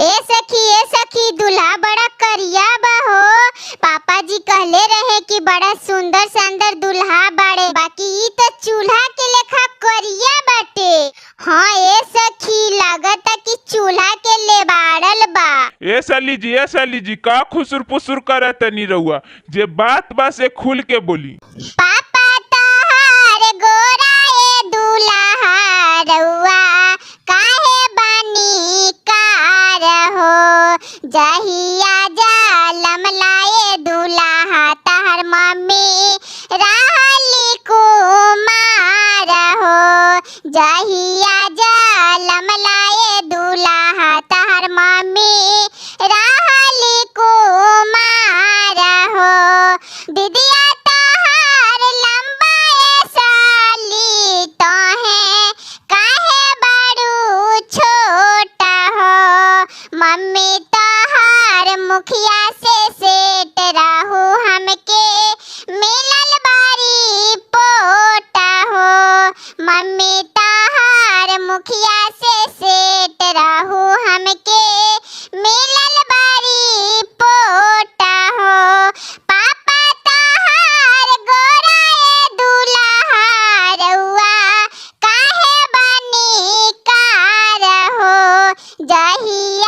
ए सखी दुल्हा बड़ा करिया बा हो। पापा जी कहले रहे कि बड़ा सुंदर सुंदर दुल्हा बाड़े, बाकी ई तो चूल्हा के लेखा करिया बाटे। हाँ ए सखी लागता कि चूल्हा के लेबाड़ल बा। ए साली जी का खुसुर पुसुर करत तनी रहुआ, जे बात बा से खुल के बोली। पापा तहार गोरा ए दुल्हा रउआ काहे बानी कार हो। जहिया जालम लाए दुल्हा तहर मम्मी रहली कुमार हो। जहिया जालम लाए दुल्हा तहर मम्मी रहली कुमार हो। दीदिया तहार लंबा ए साली तोहे काहे बड़ू छोटा हो। मम्मी तहार मुखिया से सेट रहू हमके मिलल बारी पोटा हो। मम्मी तहार मुखिया से सेट रहू हमके मिलल बारी पोटा हो। पापा तहार गोरा ए दुल्हा रउआ काहे बानी कार हो। जहिया